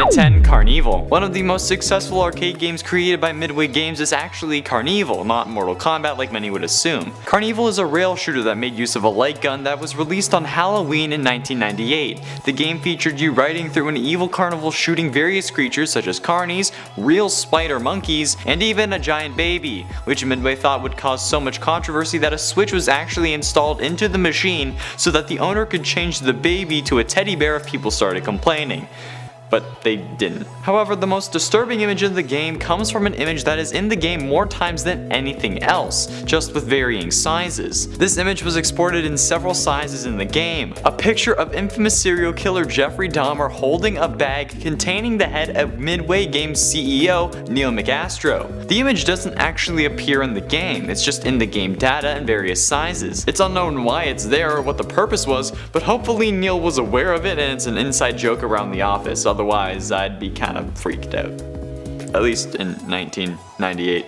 At 10, Carnival. One of the most successful arcade games created by Midway Games is actually Carnival, not Mortal Kombat like many would assume. Carnival is a rail shooter that made use of a light gun that was released on Halloween in 1998. The game featured you riding through an evil carnival shooting various creatures such as carnies, real spider monkeys, and even a giant baby, which Midway thought would cause so much controversy that a switch was actually installed into the machine so that the owner could change the baby to a teddy bear if people started complaining. But they didn't. However, the most disturbing image in the game comes from an image that is in the game more times than anything else, just with varying sizes. This image was exported in several sizes in the game. A picture of infamous serial killer Jeffrey Dahmer holding a bag containing the head of Midway Games CEO Neil McAstro. The image doesn't actually appear in the game, it's just in the game data in various sizes. It's unknown why it's there or what the purpose was, but hopefully Neil was aware of it and it's an inside joke around the office. Otherwise, I'd be kind of freaked out. At least in 1998.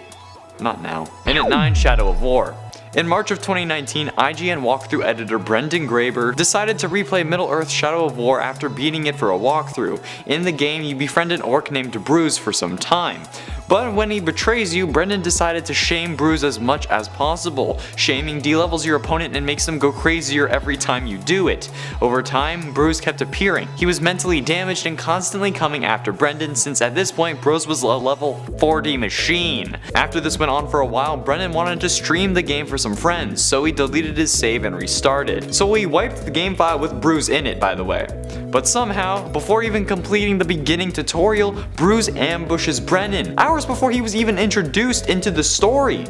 Not now. And at 9, Shadow of War. In March of 2019, IGN walkthrough editor Brendan Graber decided to replay Middle-earth Shadow of War after beating it for a walkthrough. In the game, you befriend an orc named Bruce for some time. But when he betrays you, Brendan decided to shame Bruce as much as possible. Shaming delevels your opponent and makes them go crazier every time you do it. Over time, Bruce kept appearing. He was mentally damaged and constantly coming after Brendan, since at this point Bruce was a level 40 machine. After this went on for a while, Brendan wanted to stream the game for some friends, so he deleted his save and restarted. So he wiped the game file with Bruce in it, by the way. But somehow, before even completing the beginning tutorial, Bruce ambushes Brendan, hours before he was even introduced into the story.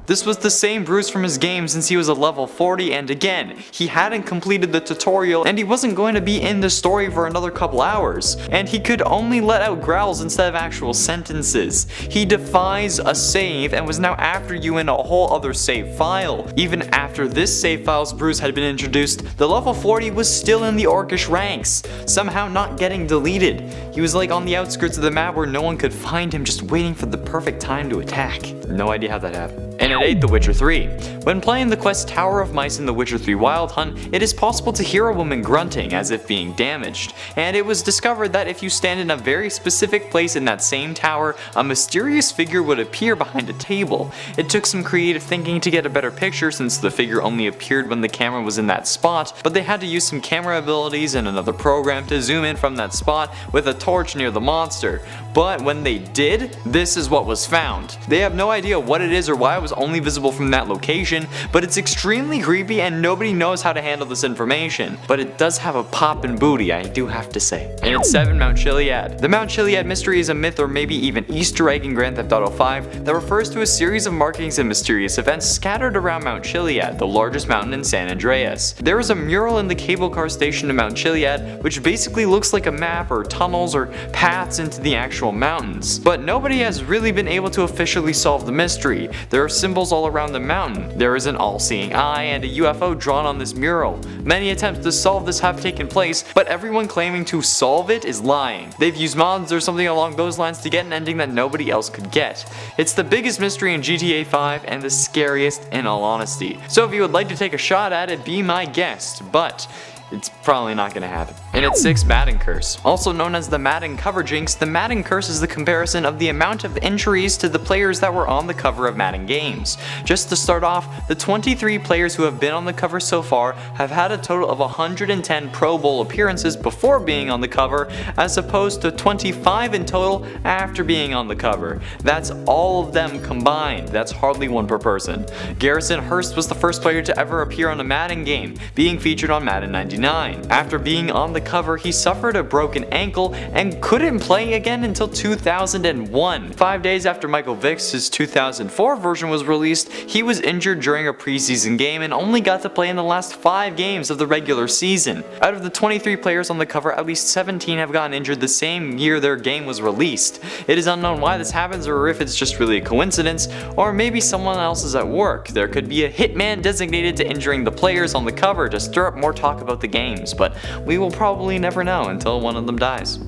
This was the same Bruce from his game since he was a level 40, and again, he hadn't completed the tutorial and he wasn't going to be in the story for another couple hours. And he could only let out growls instead of actual sentences. He defies a save and was now after you in a whole other save file. Even after this save file's Bruce had been introduced, the level 40 was still in the orcish ranks, somehow not getting deleted. He was like on the outskirts of the map where no one could find him, just waiting for the perfect time to attack. No idea how that happened. And at 8, The Witcher 3. When playing the quest Tower of Mice in The Witcher 3 Wild Hunt, it is possible to hear a woman grunting as if being damaged, and it was discovered that if you stand in a very specific place in that same tower, a mysterious figure would appear behind a table. It took some creative thinking to get a better picture since the figure only appeared when the camera was in that spot, but they had to use some camera abilities and another program to zoom in from that spot with a torch near the monster. But when they did, this is what was found. They have no idea what it is or why it was only visible from that location, but it's extremely creepy and nobody knows how to handle this information. But it does have a poppin' booty, I do have to say. And at 7, Mount Chiliad. The Mount Chiliad mystery is a myth or maybe even Easter egg in Grand Theft Auto 5 that refers to a series of markings and mysterious events scattered around Mount Chiliad, the largest mountain in San Andreas. There is a mural in the cable car station in Mount Chiliad which basically looks like a map or tunnels or paths into the actual mountains. But nobody has really been able to officially solve the mystery. There are symbols all around the mountain. There is an all-seeing eye and a UFO drawn on this mural. Many attempts to solve this have taken place, but everyone claiming to solve it is lying. They've used mods or something along those lines to get an ending that nobody else could get. It's the biggest mystery in GTA 5 and the scariest in all honesty. So if you would like to take a shot at it, be my guest, but it's probably not gonna happen. And at 6, Madden Curse. Also known as the Madden Cover Jinx, the Madden Curse is the comparison of the amount of injuries to the players that were on the cover of Madden games. Just to start off, the 23 players who have been on the cover so far have had a total of 110 Pro Bowl appearances before being on the cover, as opposed to 25 in total after being on the cover. That's all of them combined. That's hardly one per person. Garrison Hurst was the first player to ever appear on a Madden game, being featured on Madden 99. After being on the cover, he suffered a broken ankle and couldn't play again until 2001. 5 days after Michael Vick's 2004 version was released, he was injured during a preseason game and only got to play in the last 5 games of the regular season. Out of the 23 players on the cover, at least 17 have gotten injured the same year their game was released. It is unknown why this happens or if it's just really a coincidence, or maybe someone else is at work. There could be a hitman designated to injuring the players on the cover to stir up more talk about the games, but we will probably never know until one of them dies.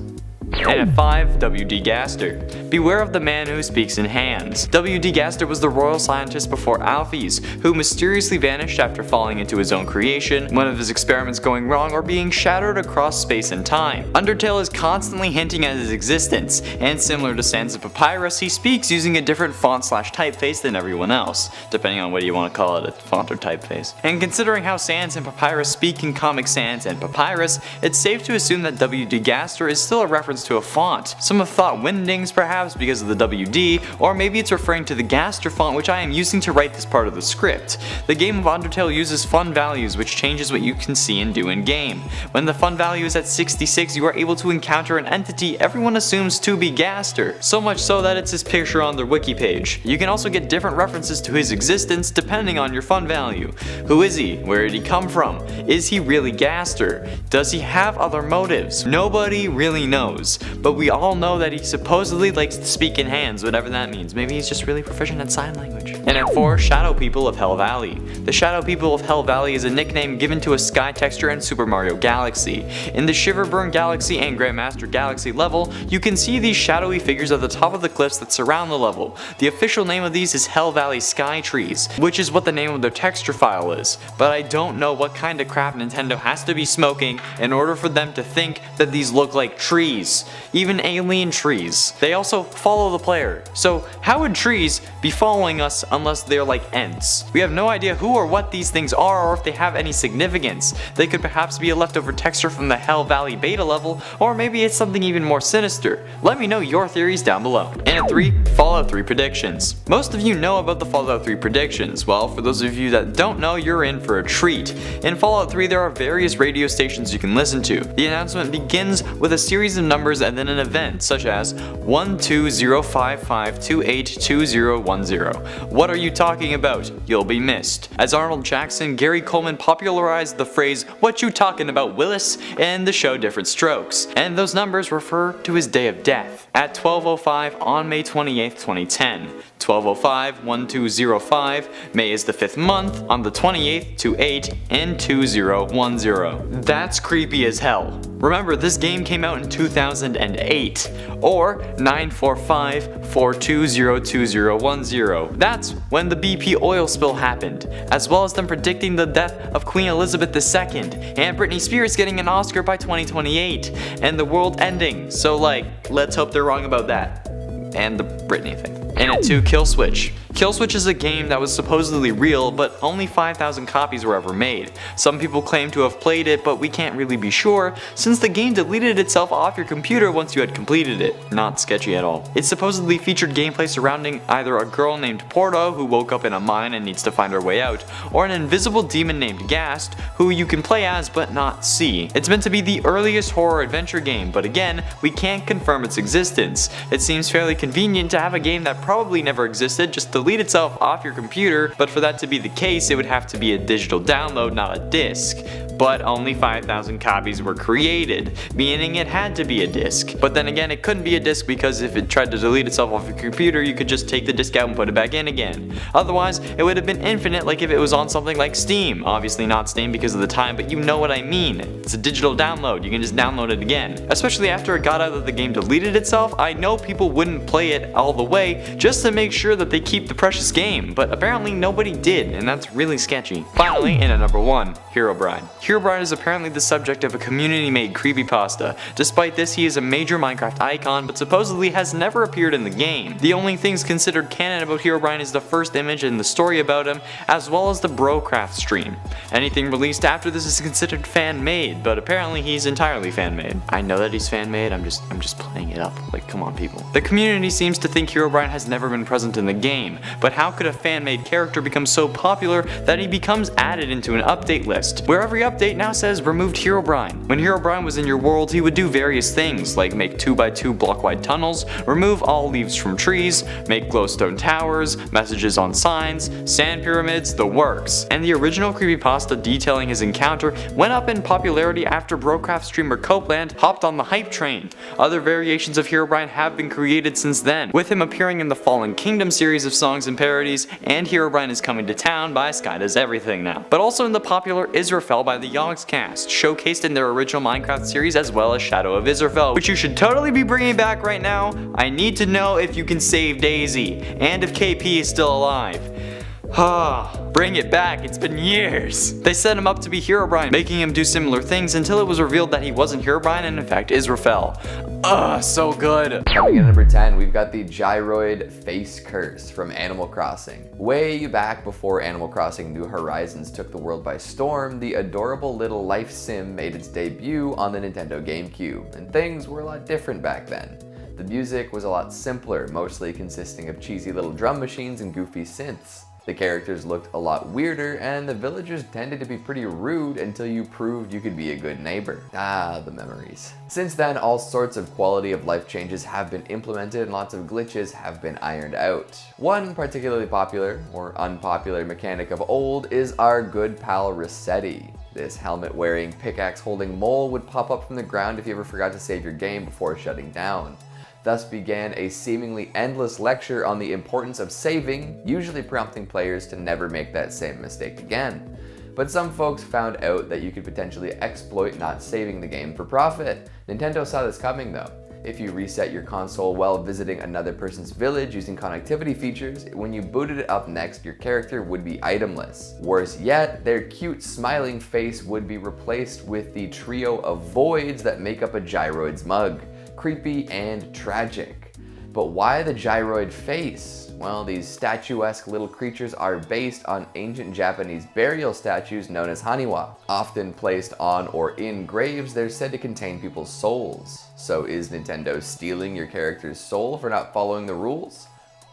And at 5, W.D. Gaster. Beware of the man who speaks in hands. W.D. Gaster was the royal scientist before Alphys, who mysteriously vanished after falling into his own creation, one of his experiments going wrong or being shattered across space and time. Undertale is constantly hinting at his existence, and similar to Sans and Papyrus, he speaks using a different font/typeface than everyone else, depending on whether you want to call it a font or typeface. And considering how Sans and Papyrus speak in Comic Sans and Papyrus, it's safe to assume that W.D. Gaster is still a reference to a font. Some have thought Wingdings perhaps because of the WD, or maybe it's referring to the Gaster font which I am using to write this part of the script. The game of Undertale uses fun values which changes what you can see and do in game. When the fun value is at 66, you are able to encounter an entity everyone assumes to be Gaster, so much so that it's his picture on their wiki page. You can also get different references to his existence depending on your fun value. Who is he? Where did he come from? Is he really Gaster? Does he have other motives? Nobody really knows, but we all know that he supposedly likes to speak in hands, whatever that means. Maybe he's just really proficient at sign language. And at 4, Shadow People of Hell Valley. The Shadow People of Hell Valley is a nickname given to a sky texture in Super Mario Galaxy. In the Shiverburn Galaxy and Grandmaster Galaxy level, you can see these shadowy figures at the top of the cliffs that surround the level. The official name of these is Hell Valley Sky Trees, which is what the name of their texture file is, but I don't know what kind of crap Nintendo has to be smoking in order for them to think that these look like trees, even alien trees. They also follow the player, so how would trees be following us unless they're like Ents? We have no idea who or what these things are or if they have any significance. They could perhaps be a leftover texture from the Hell Valley beta level, or maybe it's something even more sinister. Let me know your theories down below. And at 3, Fallout 3 predictions. Most of you know about the Fallout 3 predictions. Well, for those of you that don't know, you're in for a treat. In Fallout 3 there are various radio stations you can listen to. The announcement begins with a series of numbers and then an event, such as 12055282010. What are you talking about? You'll be missed. As Arnold Jackson, Gary Coleman popularized the phrase, "What you talking about, Willis?" in the show Different Strokes, and those numbers refer to his day of death. At 12:05 on May 28, 2010. 12:05, 1205, May is the 5th month, on the 28th to 8 in 2010. That's creepy as hell. Remember, this game came out in 2008, or 94542002010. That's when the BP oil spill happened, as well as them predicting the death of Queen Elizabeth II, and Britney Spears getting an Oscar by 2028, and the world ending, so like, let's hope they're wrong about that. And the Britney thing. And at 2, Kill Switch. Kill Switch is a game that was supposedly real, but only 5,000 copies were ever made. Some people claim to have played it, but we can't really be sure, since the game deleted itself off your computer once you had completed it. Not sketchy at all. It supposedly featured gameplay surrounding either a girl named Porto, who woke up in a mine and needs to find her way out, or an invisible demon named Gast, who you can play as but not see. It's meant to be the earliest horror adventure game, but again, we can't confirm its existence. It seems fairly convenient to have a game that probably never existed just delete itself off your computer, but for that to be the case it would have to be a digital download, not a disc. But only 5,000 copies were created, meaning it had to be a disc. But then again, it couldn't be a disc because if it tried to delete itself off your computer, you could just take the disc out and put it back in again. Otherwise, it would have been infinite like if it was on something like Steam. Obviously not Steam because of the time, but you know what I mean. It's a digital download, you can just download it again. Especially after it got out that the game deleted itself, I know people wouldn't play it all the way just to make sure that they keep the precious game, but apparently nobody did, and that's really sketchy. Finally, in at number 1, Herobrine. Herobrine is apparently the subject of a community-made creepypasta. Despite this, he is a major Minecraft icon, but supposedly has never appeared in the game. The only things considered canon about Herobrine is the first image and the story about him, as well as the Brocraft stream. Anything released after this is considered fan-made, but apparently he's entirely fan-made. I know that he's fan-made, I'm just playing it up. Like, come on, people. The community seems to think Herobrine has never been present in the game, but how could a fan-made character become so popular that he becomes added into an update list, where every update now says removed Herobrine? When Herobrine was in your world, he would do various things, like make 2x2 block-wide tunnels, remove all leaves from trees, make glowstone towers, messages on signs, sand pyramids, the works. And the original creepypasta detailing his encounter went up in popularity after Brocraft streamer Copeland hopped on the hype train. Other variations of Herobrine have been created since then, with him appearing in the Fallen Kingdom series of songs songs and parodies, and Herobrine is Coming to Town by Sky Does Everything now. But also in the popular Israfel by the Yogscast, showcased in their original Minecraft series, as well as Shadow of Israfel, which you should totally be bringing back right now. I need to know if you can save Daisy, and if KP is still alive. Bring it back, it's been years. They set him up to be Herobrine, making him do similar things until it was revealed that he wasn't Herobrine and in fact Israfel. So good. Coming in at number 10, we've got the Gyroid Face Curse from Animal Crossing. Way back before Animal Crossing New Horizons took the world by storm, the adorable little life sim made its debut on the Nintendo GameCube, and things were a lot different back then. The music was a lot simpler, mostly consisting of cheesy little drum machines and goofy synths. The characters looked a lot weirder, and the villagers tended to be pretty rude until you proved you could be a good neighbor. The memories. Since then, all sorts of quality of life changes have been implemented and lots of glitches have been ironed out. One particularly popular, or unpopular mechanic of old is our good pal Resetti. This helmet-wearing, pickaxe-holding mole would pop up from the ground if you ever forgot to save your game before shutting down. Thus began a seemingly endless lecture on the importance of saving, usually prompting players to never make that same mistake again. But some folks found out that you could potentially exploit not saving the game for profit. Nintendo saw this coming though. If you reset your console while visiting another person's village using connectivity features, when you booted it up next, your character would be itemless. Worse yet, their cute smiling face would be replaced with the trio of voids that make up a gyroid's mug. Creepy and tragic. But why the gyroid face? Well, these statuesque little creatures are based on ancient Japanese burial statues known as haniwa. Often placed on or in graves, they're said to contain people's souls. So is Nintendo stealing your character's soul for not following the rules?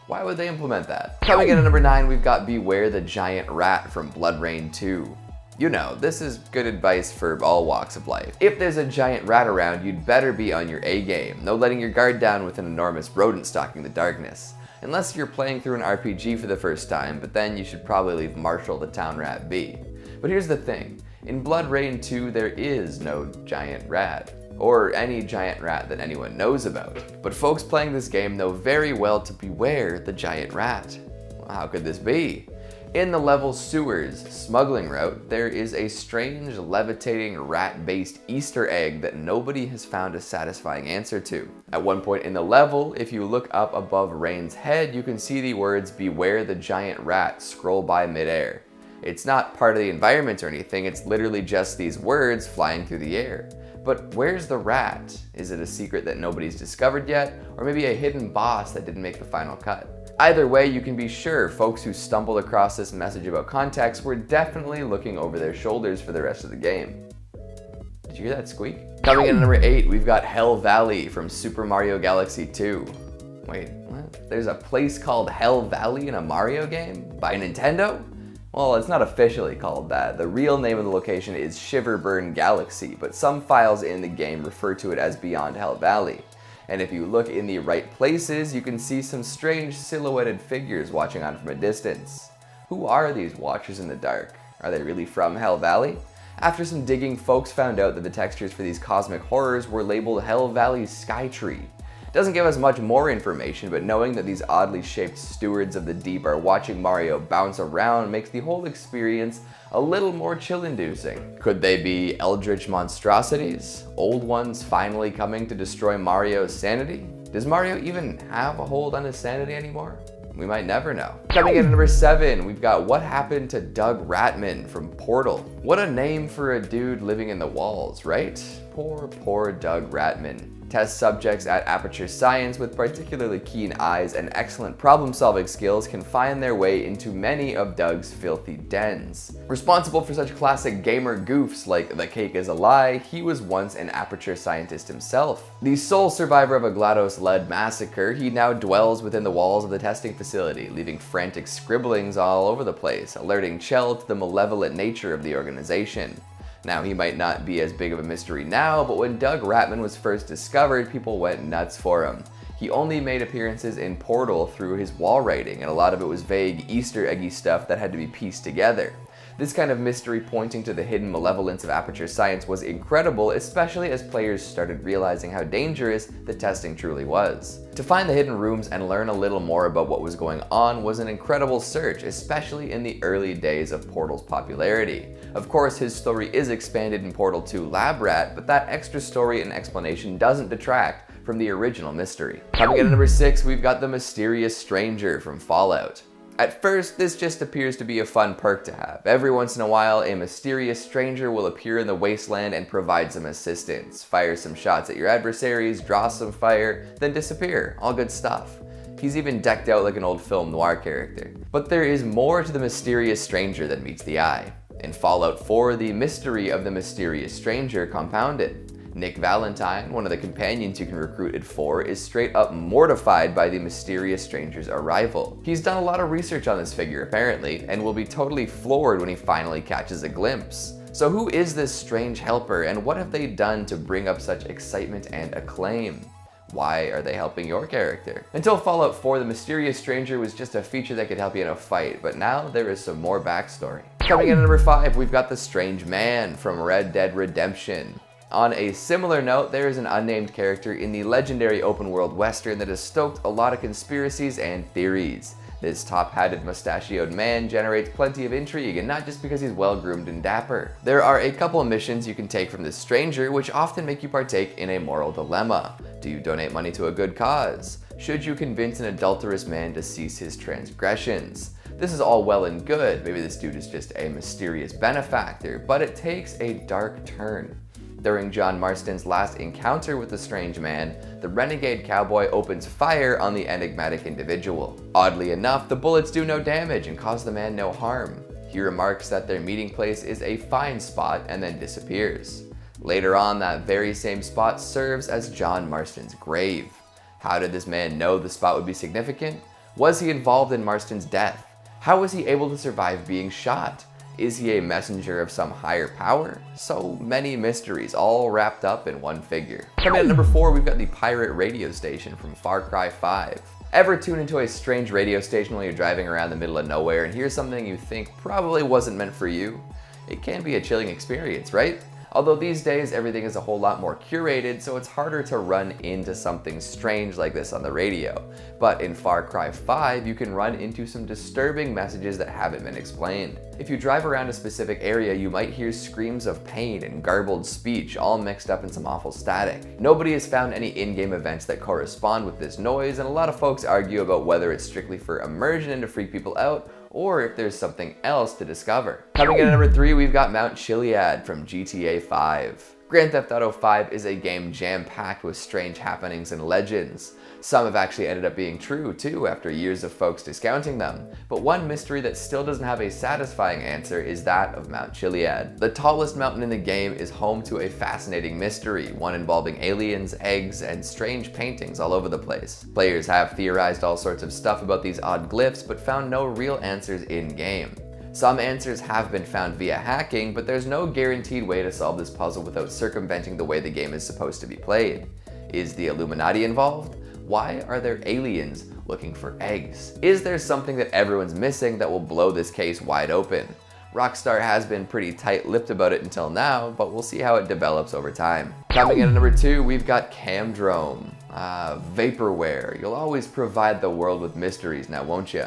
Why would they implement that? Coming in at number 9, we've got Beware the Giant Rat from Blood Rain 2. You know, this is good advice for all walks of life. If there's a giant rat around, you'd better be on your A game. No letting your guard down with an enormous rodent stalking the darkness. Unless you're playing through an RPG for the first time, but then you should probably leave Marshall the town rat be. But here's the thing, in Blood Rain 2 there is no giant rat. Or any giant rat that anyone knows about. But folks playing this game know very well to beware the giant rat. Well, how could this be? In the level Sewers smuggling route, there is a strange levitating rat-based Easter egg that nobody has found a satisfying answer to. At one point in the level, if you look up above Rain's head, you can see the words "Beware the giant rat" scroll by midair. It's not part of the environment or anything, it's literally just these words flying through the air. But where's the rat? Is it a secret that nobody's discovered yet? Or maybe a hidden boss that didn't make the final cut? Either way, you can be sure folks who stumbled across this message about context were definitely looking over their shoulders for the rest of the game. Did you hear that squeak? Coming in at number 8, we've got Hell Valley from Super Mario Galaxy 2. Wait, what? There's a place called Hell Valley in a Mario game? By Nintendo? Well, it's not officially called that. The real name of the location is Shiverburn Galaxy, but some files in the game refer to it as Beyond Hell Valley. And if you look in the right places, you can see some strange silhouetted figures watching on from a distance. Who are these watchers in the dark? Are they really from Hell Valley? After some digging, folks found out that the textures for these cosmic horrors were labeled Hell Valley's Skytree. Doesn't give us much more information, but knowing that these oddly shaped stewards of the deep are watching Mario bounce around makes the whole experience a little more chill-inducing. Could they be eldritch monstrosities? Old ones finally coming to destroy Mario's sanity? Does Mario even have a hold on his sanity anymore? We might never know. Coming in at number 7, we've got What Happened to Doug Ratman from Portal. What a name for a dude living in the walls, right? Poor Doug Ratman. Test subjects at Aperture Science with particularly keen eyes and excellent problem-solving skills can find their way into many of Doug's filthy dens. Responsible for such classic gamer goofs like "The cake is a lie," he was once an Aperture Scientist himself. The sole survivor of a GLaDOS-led massacre, he now dwells within the walls of the testing facility, leaving frantic scribblings all over the place, alerting Chell to the malevolent nature of the organization. Now, he might not be as big of a mystery now, but when Doug Ratman was first discovered, people went nuts for him. He only made appearances in Portal through his wall writing, and a lot of it was vague Easter eggy stuff that had to be pieced together. This kind of mystery pointing to the hidden malevolence of Aperture Science was incredible, especially as players started realizing how dangerous the testing truly was. To find the hidden rooms and learn a little more about what was going on was an incredible search, especially in the early days of Portal's popularity. Of course, his story is expanded in Portal 2 Lab Rat, but that extra story and explanation doesn't detract from the original mystery. Coming in at number 6, we've got the Mysterious Stranger from Fallout. At first, this just appears to be a fun perk to have. Every once in a while, a mysterious stranger will appear in the wasteland and provide some assistance. Fire some shots at your adversaries, draw some fire, then disappear. All good stuff. He's even decked out like an old film noir character. But there is more to the Mysterious Stranger than meets the eye. In Fallout 4, the mystery of the Mysterious Stranger compounded. Nick Valentine, one of the companions you can recruit at 4, is straight up mortified by the Mysterious Stranger's arrival. He's done a lot of research on this figure apparently, and will be totally floored when he finally catches a glimpse. So who is this strange helper, and what have they done to bring up such excitement and acclaim? Why are they helping your character? Until Fallout 4, the Mysterious Stranger was just a feature that could help you in a fight, but now there is some more backstory. Coming in at number 5, we've got the Strange Man from Red Dead Redemption. On a similar note, there is an unnamed character in the legendary open world western that has stoked a lot of conspiracies and theories. This top-hatted mustachioed man generates plenty of intrigue, and not just because he's well-groomed and dapper. There are a couple of missions you can take from this stranger which often make you partake in a moral dilemma. Do you donate money to a good cause? Should you convince an adulterous man to cease his transgressions? This is all well and good, maybe this dude is just a mysterious benefactor, but it takes a dark turn. During John Marston's last encounter with the strange man, the renegade cowboy opens fire on the enigmatic individual. Oddly enough, the bullets do no damage and cause the man no harm. He remarks that their meeting place is a fine spot and then disappears. Later on, that very same spot serves as John Marston's grave. How did this man know the spot would be significant? Was he involved in Marston's death? How was he able to survive being shot? Is he a messenger of some higher power? So many mysteries, all wrapped up in one figure. Coming in at number 4, we've got the pirate radio station from Far Cry 5. Ever tune into a strange radio station while you're driving around the middle of nowhere and hear something you think probably wasn't meant for you? It can be a chilling experience, right? Although these days everything is a whole lot more curated, so it's harder to run into something strange like this on the radio. But in Far Cry 5, you can run into some disturbing messages that haven't been explained. If you drive around a specific area, you might hear screams of pain and garbled speech, all mixed up in some awful static. Nobody has found any in-game events that correspond with this noise, and a lot of folks argue about whether it's strictly for immersion and to freak people out, or if there's something else to discover. Coming in at number 3, we've got Mount Chiliad from GTA 5. Grand Theft Auto 5 is a game jam-packed with strange happenings and legends. Some have actually ended up being true too after years of folks discounting them. But one mystery that still doesn't have a satisfying answer is that of Mount Chiliad. The tallest mountain in the game is home to a fascinating mystery, one involving aliens, eggs, and strange paintings all over the place. Players have theorized all sorts of stuff about these odd glyphs, but found no real answers in-game. Some answers have been found via hacking, but there's no guaranteed way to solve this puzzle without circumventing the way the game is supposed to be played. Is the Illuminati involved? Why are there aliens looking for eggs? Is there something that everyone's missing that will blow this case wide open? Rockstar has been pretty tight-lipped about it until now, but we'll see how it develops over time. Coming in at number 2, we've got Camdrome. Vaporware. You'll always provide the world with mysteries now, won't you?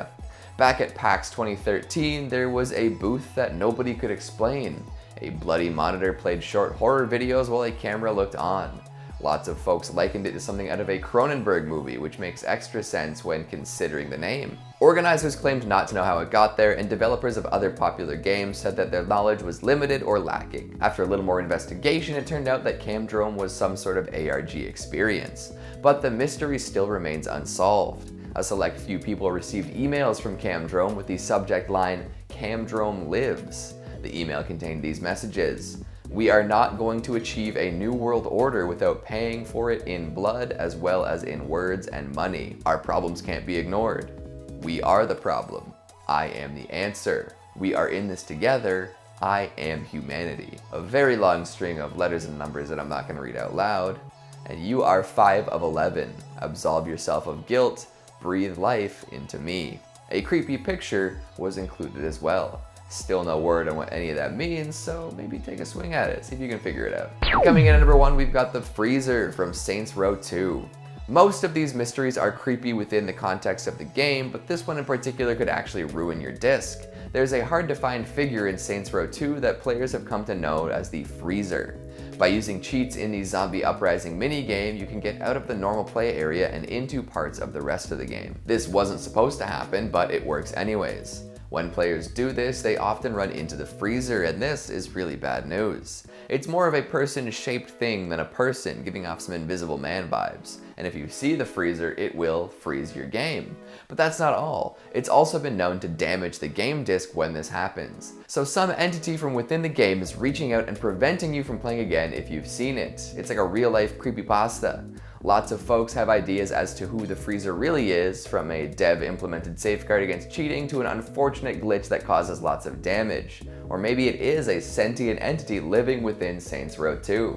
Back at PAX 2013, there was a booth that nobody could explain. A bloody monitor played short horror videos while a camera looked on. Lots of folks likened it to something out of a Cronenberg movie, which makes extra sense when considering the name. Organizers claimed not to know how it got there, and developers of other popular games said that their knowledge was limited or lacking. After a little more investigation, it turned out that Camdrome was some sort of ARG experience. But the mystery still remains unsolved. A select few people received emails from Camdrome with the subject line, "Camdrome lives." The email contained these messages. "We are not going to achieve a new world order without paying for it in blood as well as in words and money. Our problems can't be ignored. We are the problem. I am the answer. We are in this together. I am humanity." A very long string of letters and numbers that I'm not going to read out loud. "And you are 5 of 11. Absolve yourself of guilt. Breathe life into me." A creepy picture was included as well. Still no word on what any of that means, so maybe take a swing at it, see if you can figure it out. And coming in at number 1, we've got the freezer from Saints Row 2. Most of these mysteries are creepy within the context of the game, but this one in particular could actually ruin your disc. There's a hard-to-find figure in Saints Row 2 that players have come to know as the freezer. By using cheats in the Zombie Uprising minigame, you can get out of the normal play area and into parts of the rest of the game. This wasn't supposed to happen, but it works anyways. When players do this, they often run into the freezer, and this is really bad news. It's more of a person-shaped thing than a person, giving off some Invisible Man vibes. And if you see the freezer, it will freeze your game. But that's not all. It's also been known to damage the game disc when this happens. So some entity from within the game is reaching out and preventing you from playing again if you've seen it. It's like a real-life creepypasta. Lots of folks have ideas as to who the freezer really is, from a dev-implemented safeguard against cheating to an unfortunate glitch that causes lots of damage. Or maybe it is a sentient entity living within Saints Row 2.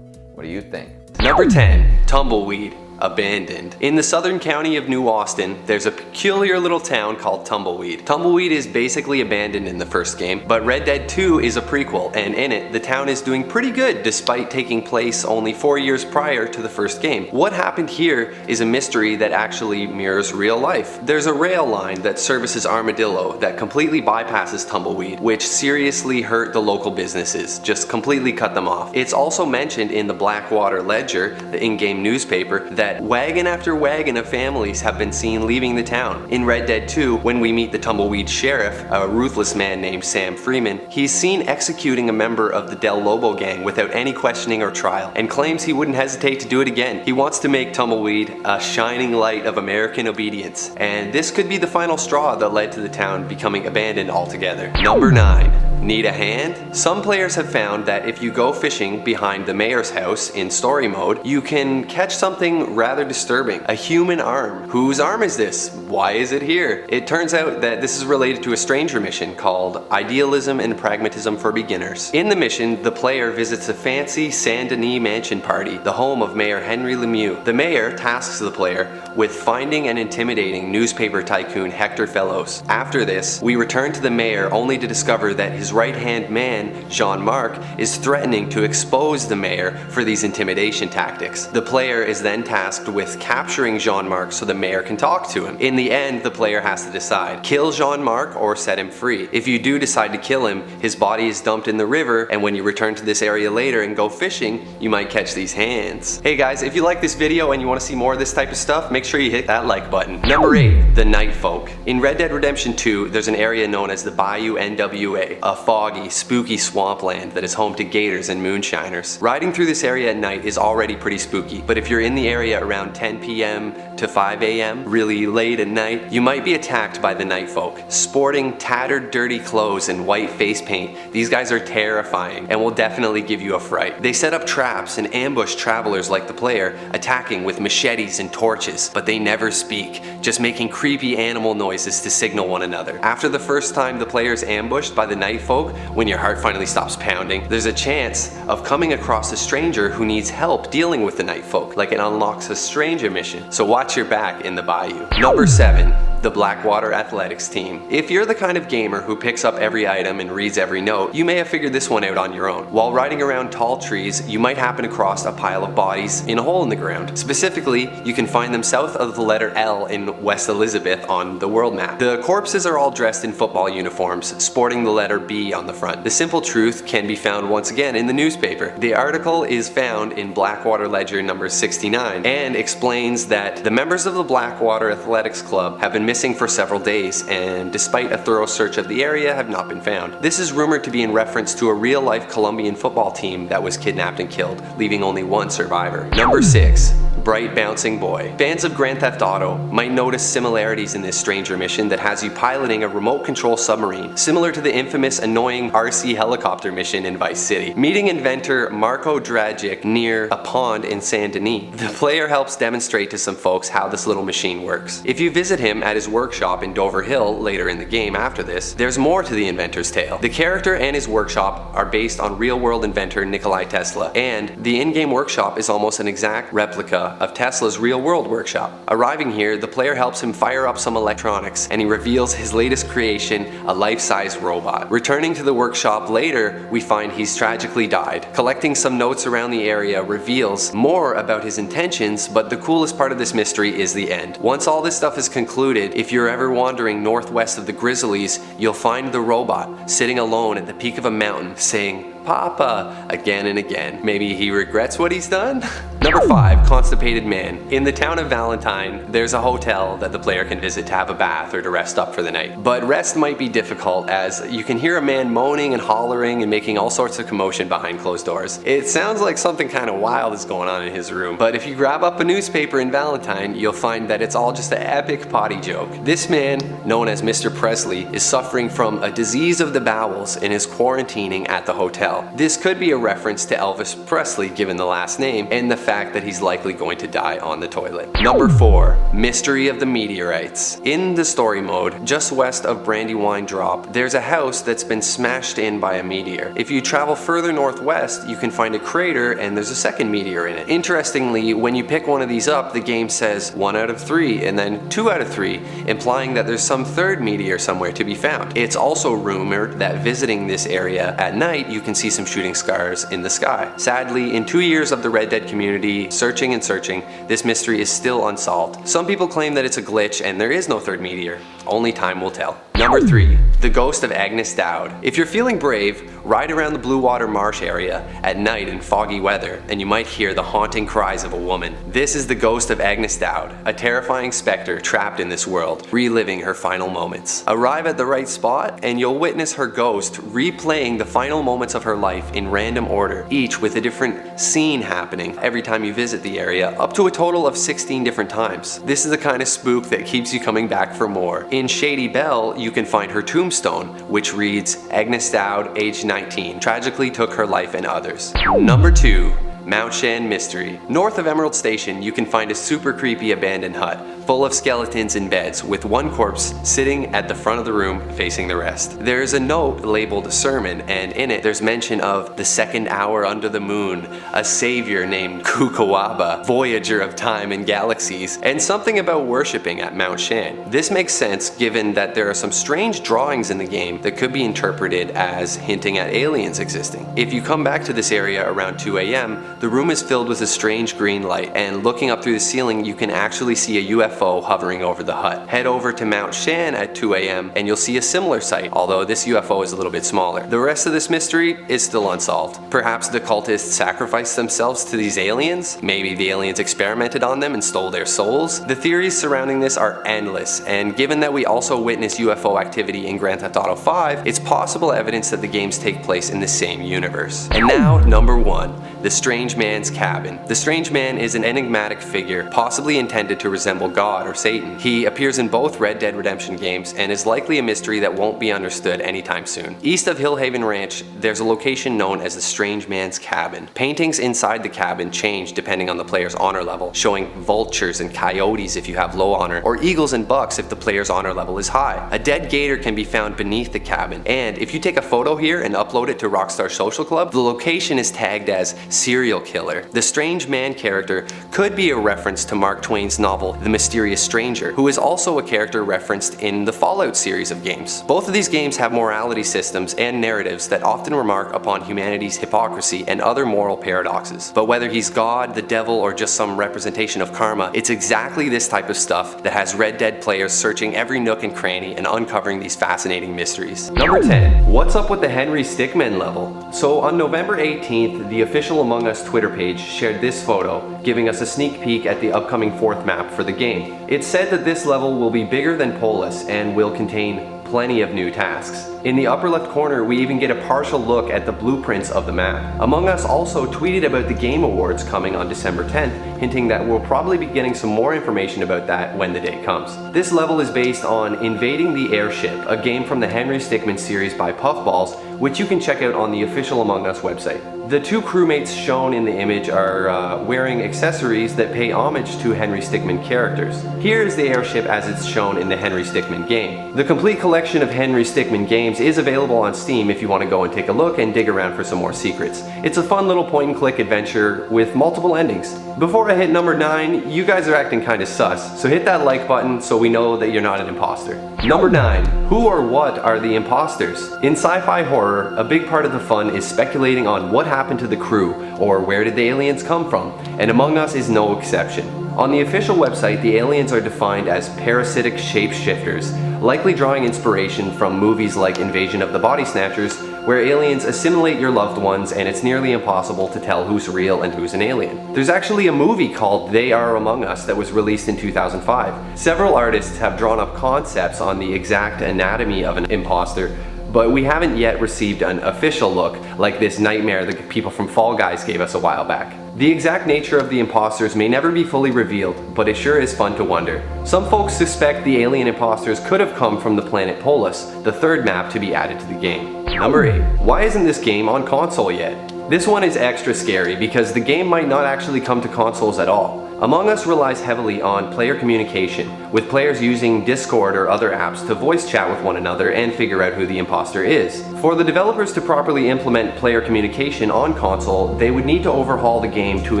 What do you think? Number 10, Tumbleweed. Abandoned. In the southern county of New Austin, there's a peculiar little town called Tumbleweed. Tumbleweed is basically abandoned in the first game, but Red Dead 2 is a prequel, and in it, the town is doing pretty good despite taking place only 4 years prior to the first game. What happened here is a mystery that actually mirrors real life. There's a rail line that services Armadillo that completely bypasses Tumbleweed, which seriously hurt the local businesses, just completely cut them off. It's also mentioned in the Blackwater Ledger, the in-game newspaper, that wagon after wagon of families have been seen leaving the town. In Red Dead 2, when we meet the Tumbleweed sheriff, a ruthless man named Sam Freeman, he's seen executing a member of the Del Lobo gang without any questioning or trial, and claims he wouldn't hesitate to do it again. He wants to make Tumbleweed a shining light of American obedience, and this could be the final straw that led to the town becoming abandoned altogether. Number 9. Need a hand? Some players have found that if you go fishing behind the mayor's house in story mode, you can catch something rather disturbing. A human arm. Whose arm is this? Why is it here? It turns out that this is related to a stranger mission called Idealism and Pragmatism for Beginners. In the mission, the player visits a fancy Saint Denis mansion party, the home of Mayor Henry Lemieux. The mayor tasks the player with finding and intimidating newspaper tycoon Hector Fellows. After this, we return to the mayor only to discover that his right-hand man, Jean-Marc, is threatening to expose the mayor for these intimidation tactics. The player is then tasked with capturing Jean-Marc so the mayor can talk to him. In the end, the player has to decide, kill Jean-Marc or set him free. If you do decide to kill him, his body is dumped in the river, and when you return to this area later and go fishing, you might catch these hands. Hey guys, if you like this video and you want to see more of this type of stuff, make sure you hit that like button. Number 8, the Night Folk. In Red Dead Redemption 2, there's an area known as the Bayou NWA, a foggy, spooky swampland that is home to gators and moonshiners. Riding through this area at night is already pretty spooky, but if you're in the area around 10 p.m. to 5 a.m., really late at night, you might be attacked by the Night Folk. Sporting tattered, dirty clothes and white face paint, these guys are terrifying and will definitely give you a fright. They set up traps and ambush travelers like the player, attacking with machetes and torches, but they never speak, just making creepy animal noises to signal one another. After the first time the player is ambushed by the Night Folk, when your heart finally stops pounding, there's a chance of coming across a stranger who needs help dealing with the Night Folk, like it unlocks a stranger mission, so watch your back in the bayou. Number 7. The Blackwater Athletics team. If you're the kind of gamer who picks up every item and reads every note, you may have figured this one out on your own. While riding around tall trees, you might happen across a pile of bodies in a hole in the ground. Specifically, you can find them south of the letter L in West Elizabeth on the world map. The corpses are all dressed in football uniforms, sporting the letter B on the front. The simple truth can be found once again in the newspaper. The article is found in Blackwater Ledger number 69 and explains that the members of the Blackwater Athletics Club have been missing for several days, and despite a thorough search of the area, have not been found. This is rumored to be in reference to a real-life Colombian football team that was kidnapped and killed, leaving only one survivor. Number 6. Bright Bouncing Boy. Fans of Grand Theft Auto might notice similarities in this stranger mission that has you piloting a remote control submarine, similar to the infamous annoying RC helicopter mission in Vice City. Meeting inventor Marko Dragic near a pond in Saint Denis, the player helps demonstrate to some folks how this little machine works. If you visit him at his workshop in Dover Hill later in the game after this, there's more to the inventor's tale. The character and his workshop are based on real-world inventor Nikolai Tesla, and the in-game workshop is almost an exact replica replica of Tesla's real-world workshop. Arriving here, the player helps him fire up some electronics, and he reveals his latest creation, a life-size robot. Returning to the workshop later, we find he's tragically died. Collecting some notes around the area reveals more about his intentions, but the coolest part of this mystery is the end. Once all this stuff is concluded, if you're ever wandering northwest of the Grizzlies, you'll find the robot sitting alone at the peak of a mountain saying, "Papa," again and again. Maybe he regrets what he's done? Number 5, Constipated Man. In the town of Valentine, there's a hotel that the player can visit to have a bath or to rest up for the night. But rest might be difficult, as you can hear a man moaning and hollering and making all sorts of commotion behind closed doors. It sounds like something kind of wild is going on in his room, but if you grab up a newspaper in Valentine, you'll find that it's all just an epic potty joke. This man, known as Mr. Presley, is suffering from a disease of the bowels and is quarantining at the hotel. This could be a reference to Elvis Presley given the last name and the fact that he's likely going to die on the toilet. Number 4, Mystery of the Meteorites. In the story mode, just west of Brandywine Drop, there's a house that's been smashed in by a meteor. If you travel further northwest, you can find a crater and there's a second meteor in it. Interestingly, when you pick one of these up, the game says 1 out of 3 and then 2 out of 3, implying that there's some third meteor somewhere to be found. It's also rumored that visiting this area at night, you can see some shooting stars in the sky. Sadly, in 2 years of the Red Dead community searching and searching, this mystery is still unsolved. Some people claim that it's a glitch and there is no third meteor. Only time will tell. Number 3, the ghost of Agnes Dowd. If you're feeling brave, ride around the Blue Water Marsh area at night in foggy weather and you might hear the haunting cries of a woman. This is the ghost of Agnes Dowd, a terrifying specter trapped in this world, reliving her final moments. Arrive at the right spot and you'll witness her ghost replaying the final moments of her life in random order, each with a different scene happening every time you visit the area, up to a total of 16 different times. This is the kind of spook that keeps you coming back for more. In Shady Bell, you can find her tombstone, which reads, Agnes Dowd, age 19, tragically took her life and others. Number 2, Mount Shan Mystery. North of Emerald Station, you can find a super creepy abandoned hut, full of skeletons in beds, with one corpse sitting at the front of the room facing the rest. There's a note labeled Sermon, and in it there's mention of the second hour under the moon, a savior named Kukawaba, voyager of time and galaxies, and something about worshipping at Mount Shan. This makes sense given that there are some strange drawings in the game that could be interpreted as hinting at aliens existing. If you come back to this area around 2 a.m., the room is filled with a strange green light, and looking up through the ceiling you can actually see a UFO hovering over the hut. Head over to Mount Shan at 2 a.m. and you'll see a similar sight, although this UFO is a little bit smaller. The rest of this mystery is still unsolved. Perhaps the cultists sacrificed themselves to these aliens? Maybe the aliens experimented on them and stole their souls? The theories surrounding this are endless, and given that we also witness UFO activity in Grand Theft Auto 5, it's possible evidence that the games take place in the same universe. And now, number 1, the Strange Man's Cabin. The Strange Man is an enigmatic figure, possibly intended to resemble God or Satan. He appears in both Red Dead Redemption games and is likely a mystery that won't be understood anytime soon. East of Hillhaven Ranch, there's a location known as the Strange Man's Cabin. Paintings inside the cabin change depending on the player's honor level, showing vultures and coyotes if you have low honor, or eagles and bucks if the player's honor level is high. A dead gator can be found beneath the cabin, and if you take a photo here and upload it to Rockstar Social Club, the location is tagged as serial killer. The Strange Man character could be a reference to Mark Twain's novel The Mysterious Stranger, who is also a character referenced in the Fallout series of games. Both of these games have morality systems and narratives that often remark upon humanity's hypocrisy and other moral paradoxes. But whether he's God, the devil, or just some representation of karma, it's exactly this type of stuff that has Red Dead players searching every nook and cranny and uncovering these fascinating mysteries. Number 10. What's up with the Henry Stickmin level? So on November 18th, the official Among Us Twitter page shared this photo, giving us a sneak peek at the upcoming 4th map for the game. It said that this level will be bigger than Polis and will contain plenty of new tasks. In the upper left corner, we even get a partial look at the blueprints of the map. Among Us also tweeted about the Game Awards coming on December 10th, hinting that we'll probably be getting some more information about that when the day comes. This level is based on Invading the Airship, a game from the Henry Stickmin series by Puffballs, which you can check out on the official Among Us website. The two crewmates shown in the image are wearing accessories that pay homage to Henry Stickmin characters. Here is the airship as it's shown in the Henry Stickmin game. The complete collection of Henry Stickmin games is available on Steam if you want to go and take a look and dig around for some more secrets. It's a fun little point-and-click adventure with multiple endings. Before I hit number 9, you guys are acting kinda sus, so hit that like button so we know that you're not an imposter. Number 9, who or what are the imposters? In sci-fi horror, a big part of the fun is speculating on what happened to the crew, or where did the aliens come from, and Among Us is no exception. On the official website, the aliens are defined as parasitic shapeshifters, likely drawing inspiration from movies like Invasion of the Body Snatchers, where aliens assimilate your loved ones and it's nearly impossible to tell who's real and who's an alien. There's actually a movie called They Are Among Us that was released in 2005. Several artists have drawn up concepts on the exact anatomy of an imposter, but we haven't yet received an official look like this nightmare the people from Fall Guys gave us a while back. The exact nature of the imposters may never be fully revealed, but it sure is fun to wonder. Some folks suspect the alien imposters could have come from the planet Polis, the third map to be added to the game. Number 8. Why isn't this game on console yet? This one is extra scary because the game might not actually come to consoles at all. Among Us relies heavily on player communication, with players using Discord or other apps to voice chat with one another and figure out who the imposter is. For the developers to properly implement player communication on console, they would need to overhaul the game to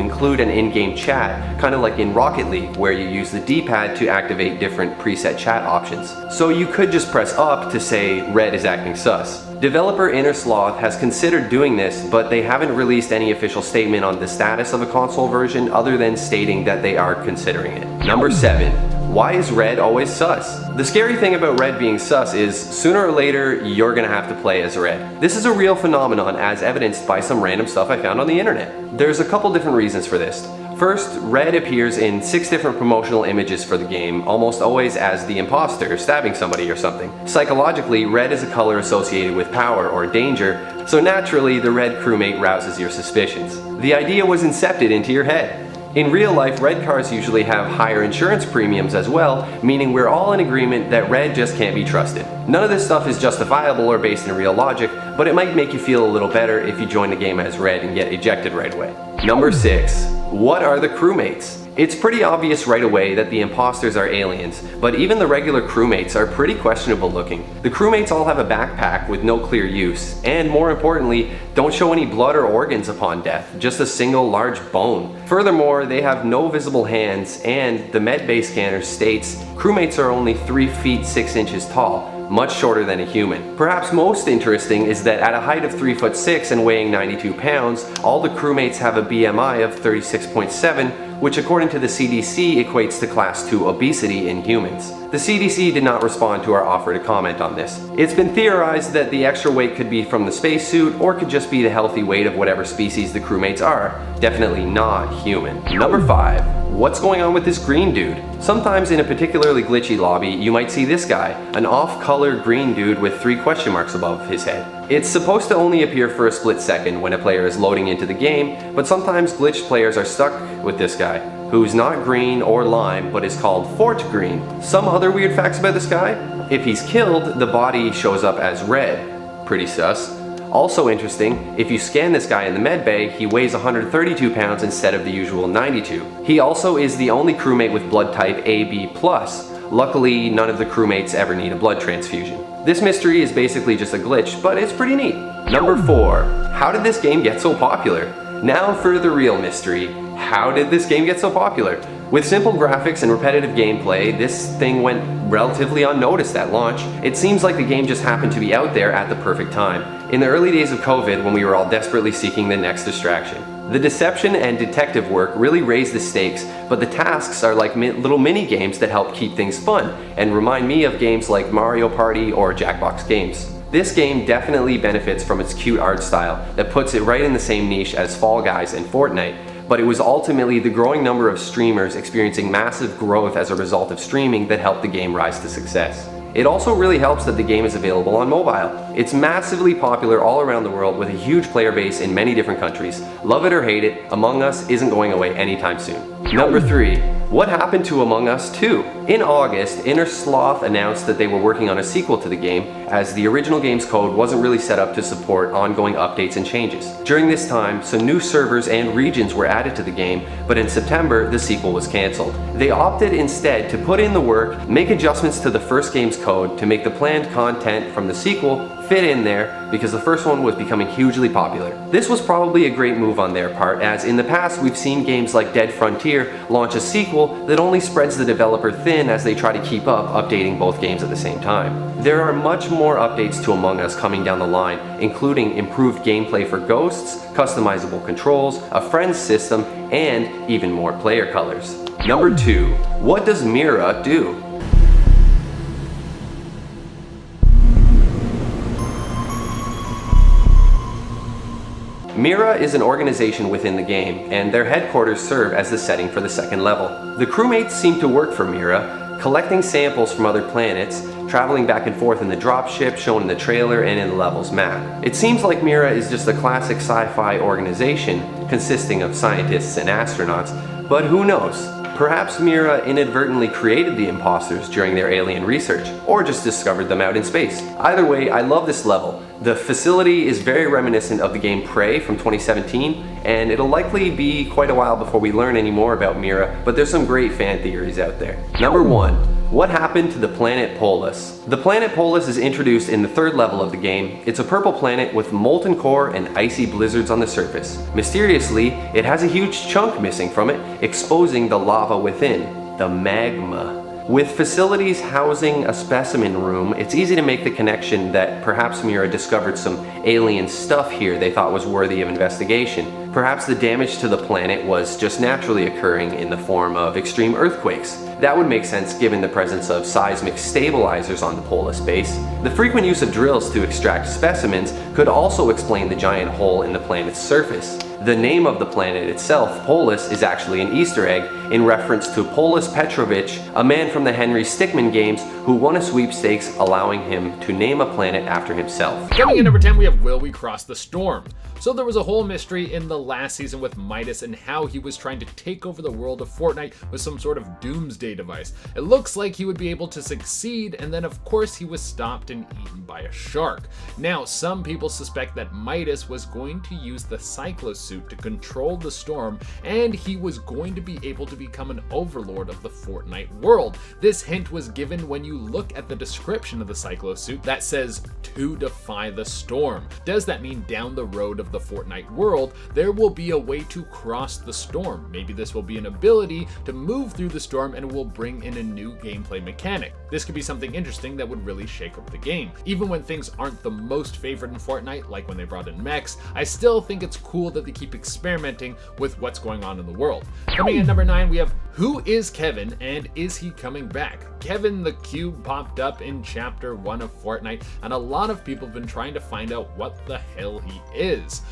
include an in-game chat, kind of like in Rocket League, where you use the D-pad to activate different preset chat options. So you could just press up to say Red is acting sus. Developer Inner Sloth has considered doing this, but they haven't released any official statement on the status of a console version other than stating that they are considering it. Number 7. Why is Red always sus? The scary thing about Red being sus is sooner or later you're gonna have to play as Red. This is a real phenomenon as evidenced by some random stuff I found on the internet. There's a couple different reasons for this. First, Red appears in 6 different promotional images for the game, almost always as the imposter, stabbing somebody or something. Psychologically, red is a color associated with power or danger, so naturally the red crewmate rouses your suspicions. The idea was incepted into your head. In real life, red cars usually have higher insurance premiums as well, meaning we're all in agreement that red just can't be trusted. None of this stuff is justifiable or based in real logic, but it might make you feel a little better if you join the game as red and get ejected right away. Number 6. What are the crewmates? It's pretty obvious right away that the imposters are aliens, but even the regular crewmates are pretty questionable looking. The crewmates all have a backpack with no clear use, and more importantly, don't show any blood or organs upon death, just a single large bone. Furthermore, they have no visible hands, and the medbay scanner states crewmates are only 3 feet 6 inches tall, much shorter than a human. Perhaps most interesting is that at a height of 3'6" and weighing 92 pounds, all the crewmates have a BMI of 36.7, which according to the CDC equates to class 2 obesity in humans. The CDC did not respond to our offer to comment on this. It's been theorized that the extra weight could be from the spacesuit or could just be the healthy weight of whatever species the crewmates are. Definitely not human. Number 5. What's going on with this green dude? Sometimes in a particularly glitchy lobby, you might see this guy, an off-color green dude with 3 question marks above his head. It's supposed to only appear for a split second when a player is loading into the game, but sometimes glitched players are stuck with this guy, who's not green or lime, but is called Fort Green. Some other weird facts about this guy? If he's killed, the body shows up as red. Pretty sus. Also interesting, if you scan this guy in the medbay, he weighs 132 pounds instead of the usual 92. He also is the only crewmate with blood type AB+. Luckily, none of the crewmates ever need a blood transfusion. This mystery is basically just a glitch, but it's pretty neat. Number 4. How did this game get so popular? Now for the real mystery. How did this game get so popular? With simple graphics and repetitive gameplay, this thing went relatively unnoticed at launch. It seems like the game just happened to be out there at the perfect time, in the early days of COVID when we were all desperately seeking the next distraction. The deception and detective work really raise the stakes, but the tasks are like little mini games that help keep things fun and remind me of games like Mario Party or Jackbox games. This game definitely benefits from its cute art style that puts it right in the same niche as Fall Guys and Fortnite, but it was ultimately the growing number of streamers experiencing massive growth as a result of streaming that helped the game rise to success. It also really helps that the game is available on mobile. It's massively popular all around the world with a huge player base in many different countries. Love it or hate it, Among Us isn't going away anytime soon. Number 3. What happened to Among Us 2? In August, Inner Sloth announced that they were working on a sequel to the game, as the original game's code wasn't really set up to support ongoing updates and changes. During this time, some new servers and regions were added to the game, but in September, the sequel was cancelled. They opted instead to put in the work, make adjustments to the first game's code to make the planned content from the sequel fit in there because the first one was becoming hugely popular. This was probably a great move on their part, as in the past we've seen games like Dead Frontier launch a sequel that only spreads the developer thin as they try to keep up updating both games at the same time. There are much more updates to Among Us coming down the line, including improved gameplay for ghosts, customizable controls, a friends system, and even more player colors. Number 2. What does Mira do? Mira is an organization within the game, and their headquarters serve as the setting for the second level. The crewmates seem to work for Mira, collecting samples from other planets, traveling back and forth in the dropship shown in the trailer and in the level's map. It seems like Mira is just a classic sci-fi organization consisting of scientists and astronauts, but who knows? Perhaps Mira inadvertently created the imposters during their alien research, or just discovered them out in space. Either way, I love this level. The facility is very reminiscent of the game Prey from 2017, and it'll likely be quite a while before we learn any more about Mira, but there's some great fan theories out there. Number 1. What happened to the planet Polis? The planet Polis is introduced in the third level of the game. It's a purple planet with molten core and icy blizzards on the surface. Mysteriously, it has a huge chunk missing from it, exposing the lava within, the magma. With facilities housing a specimen room, it's easy to make the connection that perhaps Mira discovered some alien stuff here they thought was worthy of investigation. Perhaps the damage to the planet was just naturally occurring in the form of extreme earthquakes. That would make sense given the presence of seismic stabilizers on the Polis base. The frequent use of drills to extract specimens could also explain the giant hole in the planet's surface. The name of the planet itself, Polis, is actually an Easter egg in reference to Polis Petrovich, a man from the Henry Stickmin games who won a sweepstakes allowing him to name a planet after himself. Coming in number 10, we have Will We Cross the Storm? So there was a whole mystery in the last season with Midas and how he was trying to take over the world of Fortnite with some sort of doomsday device. It looks like he would be able to succeed, and then of course he was stopped and eaten by a shark. Now some people suspect that Midas was going to use the cyclosuit to control the storm, and he was going to be able to become an overlord of the Fortnite world. This hint was given when you look at the description of the cyclosuit that says, "to defy the storm." Does that mean down the road of the Fortnite world, there will be a way to cross the storm? Maybe this will be an ability to move through the storm and will bring in a new gameplay mechanic. This could be something interesting that would really shake up the game. Even when things aren't the most favored in Fortnite, like when they brought in mechs, I still think it's cool that they keep experimenting with what's going on in the world. Coming in number 9, we have Who is Kevin and is he coming back? Kevin the Cube popped up in Chapter 1 of Fortnite, and a lot of people have been trying to find out what the hell he is.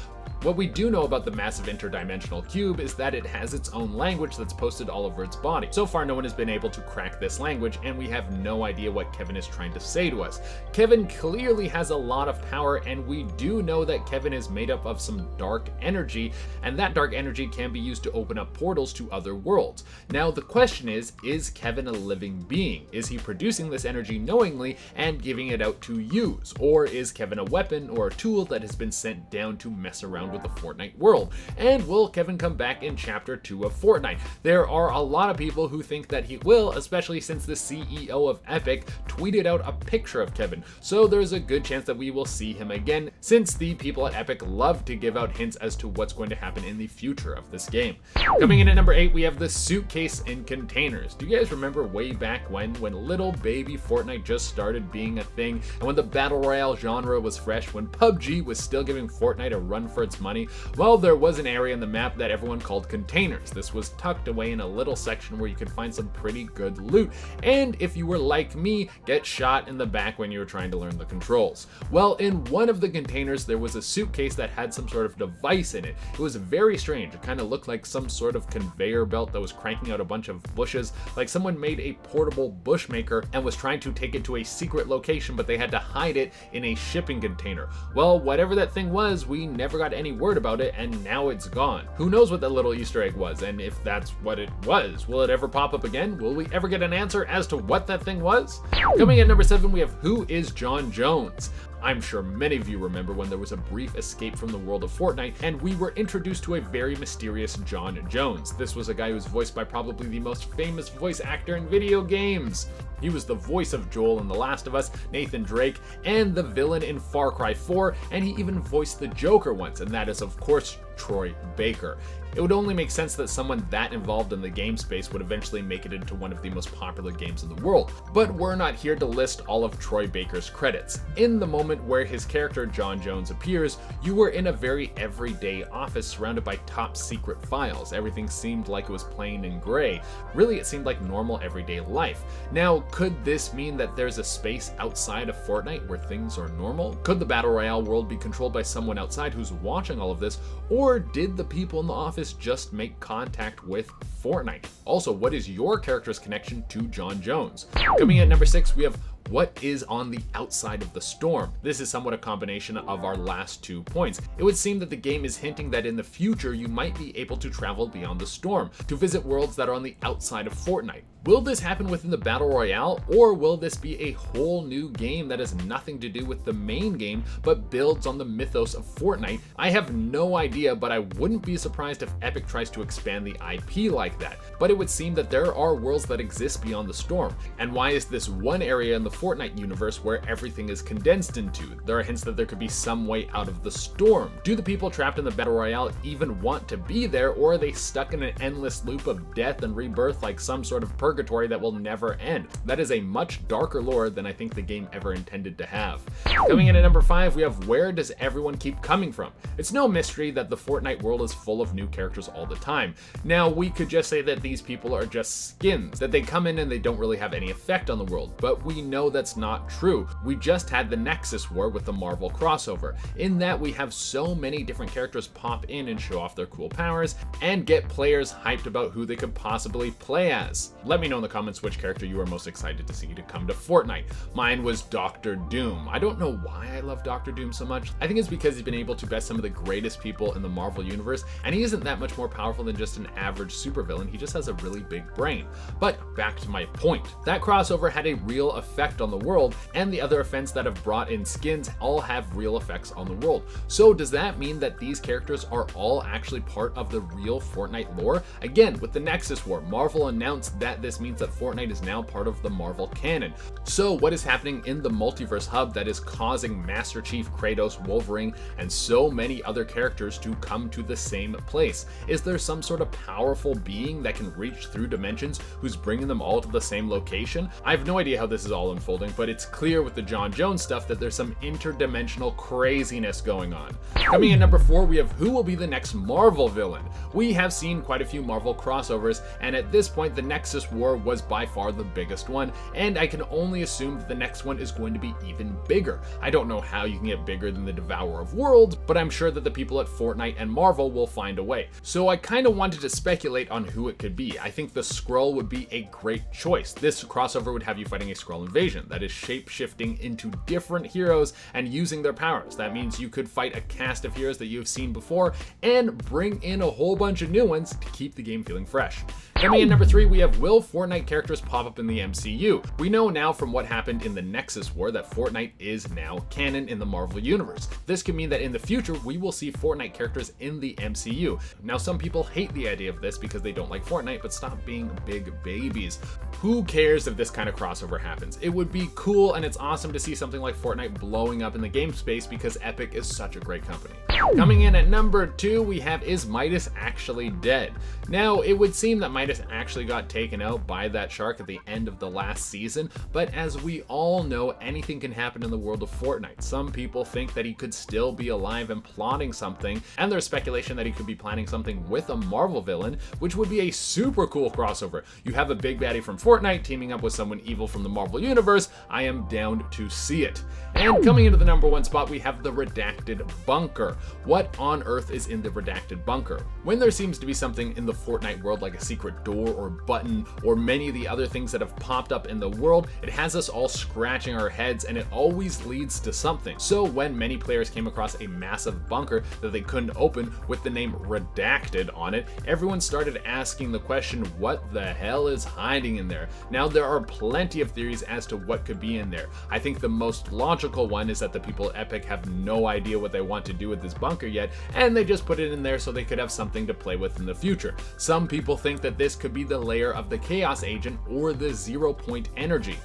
What we do know about the massive interdimensional cube is that it has its own language that's posted all over its body. So far, no one has been able to crack this language, and we have no idea what Kevin is trying to say to us. Kevin clearly has a lot of power, and we do know that Kevin is made up of some dark energy, and that dark energy can be used to open up portals to other worlds. Now, the question is Kevin a living being? Is he producing this energy knowingly and giving it out to use? Or is Kevin a weapon or a tool that has been sent down to mess around with the Fortnite world? And will Kevin come back in Chapter 2 of Fortnite? There are a lot of people who think that he will, especially since the CEO of Epic tweeted out a picture of Kevin. So there's a good chance that we will see him again, since the people at Epic love to give out hints as to what's going to happen in the future of this game. Coming in at number 8, we have the suitcase in containers. Do you guys remember way back when little baby Fortnite just started being a thing, and when the battle royale genre was fresh, when PUBG was still giving Fortnite a run for its money? Well, there was an area in the map that everyone called containers. This was tucked away in a little section where you could find some pretty good loot, and if you were like me, get shot in the back when you were trying to learn the controls. Well, in one of the containers there was a suitcase that had some sort of device in it. It was very strange. It kind of looked like some sort of conveyor belt that was cranking out a bunch of bushes, like someone made a portable bushmaker and was trying to take it to a secret location, but they had to hide it in a shipping container. Well, whatever that thing was, we never got any word about it, and now it's gone. Who knows what that little Easter egg was, and if that's what it was? Will it ever pop up again? Will we ever get an answer as to what that thing was? Coming in at number 7, we have Who is John Jones? I'm sure many of you remember when there was a brief escape from the world of Fortnite and we were introduced to a very mysterious John Jones. This was a guy who was voiced by probably the most famous voice actor in video games. He was the voice of Joel in The Last of Us, Nathan Drake, and the villain in Far Cry 4, and he even voiced the Joker once, and that is of course Troy Baker. It would only make sense that someone that involved in the game space would eventually make it into one of the most popular games in the world. But we're not here to list all of Troy Baker's credits. In the moment where his character John Jones appears, you were in a very everyday office surrounded by top secret files. Everything seemed like it was plain and gray. Really, it seemed like normal everyday life. Now, could this mean that there's a space outside of Fortnite where things are normal? Could the Battle Royale world be controlled by someone outside who's watching all of this? Or did the people in the office just make contact with Fortnite? Also, what is your character's connection to John Jones? Coming in at number 6, we have what is on the outside of the storm. This is somewhat a combination of our last 2 points. It would seem that the game is hinting that in the future you might be able to travel beyond the storm, to visit worlds that are on the outside of Fortnite. Will this happen within the Battle Royale, or will this be a whole new game that has nothing to do with the main game, but builds on the mythos of Fortnite? I have no idea, but I wouldn't be surprised if Epic tries to expand the IP like that. But it would seem that there are worlds that exist beyond the storm. And why is this one area in the Fortnite universe where everything is condensed into? There are hints that there could be some way out of the storm. Do the people trapped in the Battle Royale even want to be there, or are they stuck in an endless loop of death and rebirth like some sort of purgatory that will never end? That is a much darker lore than I think the game ever intended to have. Coming in at number 5, we have where does everyone keep coming from? It's no mystery that the Fortnite world is full of new characters all the time. Now, we could just say that these people are just skins, that they come in and they don't really have any effect on the world, but we know that's not true. We just had the Nexus War with the Marvel crossover. In that, we have so many different characters pop in and show off their cool powers and get players hyped about who they could possibly play as. Let me know in the comments which character you are most excited to see to come to Fortnite. Mine was Doctor Doom. I don't know why I love Doctor Doom so much. I think it's because he's been able to best some of the greatest people in the Marvel universe, and he isn't that much more powerful than just an average supervillain. He just has a really big brain. But back to my point. That crossover had a real effect on the world, and the other events that have brought in skins all have real effects on the world. So does that mean that these characters are all actually part of the real Fortnite lore? Again, with the Nexus War, Marvel announced that this means that Fortnite is now part of the Marvel canon. So what is happening in the multiverse hub that is causing Master Chief, Kratos, Wolverine, and so many other characters to come to the same place? Is there some sort of powerful being that can reach through dimensions who's bringing them all to the same location? I have no idea how this is all unfolding, but it's clear with the John Jones stuff that there's some interdimensional craziness going on. Coming in number 4, we have who will be the next Marvel villain. We have seen quite a few Marvel crossovers, and at this point the Nexus War was by far the biggest one, and I can only assume that the next one is going to be even bigger. I don't know how you can get bigger than the Devourer of Worlds, but I'm sure that the people at Fortnite and Marvel will find a way. So I kind of wanted to speculate on who it could be. I think the Skrull would be a great choice. This crossover would have you fighting a Skrull invasion that is shape-shifting into different heroes and using their powers. That means you could fight a cast of heroes that you've seen before and bring in a whole bunch of new ones to keep the game feeling fresh. Coming in number 3, we have will Fortnite characters pop up in the MCU? We know now from what happened in the Nexus War that Fortnite is now canon in the Marvel universe. This could mean that in the future we will see Fortnite characters in the MCU. Now, some people hate the idea of this because they don't like Fortnite, but stop being big babies. Who cares if this kind of crossover happens? It would be cool, and it's awesome to see something like Fortnite blowing up in the game space because Epic is such a great company. Coming in at number 2, we have is Midas actually dead? Now, it would seem that Midas actually got taken out by that shark at the end of the last season, but as we all know, anything can happen in the world of Fortnite. Some people think that he could still be alive and plotting something, and there's speculation that he could be planning something with a Marvel villain, which would be a super cool crossover. You have a big baddie from Fortnite teaming up with someone evil from the Marvel universe. I am down to see it. And coming into the number 1 spot, we have the Redacted Bunker. What on earth is in the Redacted Bunker? When there seems to be something in the Fortnite world like a secret door or button or many of the other things that have popped up in the world, it has us all scratching our heads, and it always leads to something. So when many players came across a massive bunker that they couldn't open with the name Redacted on it, everyone started asking the question, what the hell is hiding in there? Now there are plenty of theories as to what could be in there. I think the most logical one is that the people at Epic have no idea what they want to do with this bunker yet, and they just put it in there so they could have something to play with in the future. Some people think that this could be the lair of the Chaos Agent or the 0 Point Energy.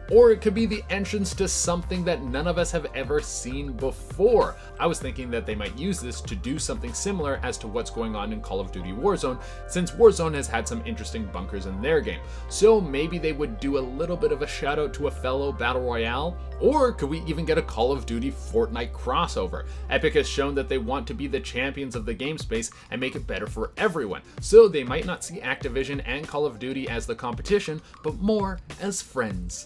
Or it could be the entrance to something that none of us have ever seen before. I was thinking that they might use this to do something similar as to what's going on in Call of Duty Warzone, since Warzone has had some interesting bunkers in their game. So maybe they would do a little bit of a shout out to a fellow Battle Royale? Or could we even get a Call of Duty Fortnite crossover? Epic has shown that they want to be the champions of the game space and make it better for everyone. So they might not see Activision and Call of Duty as the competition, but more as friends.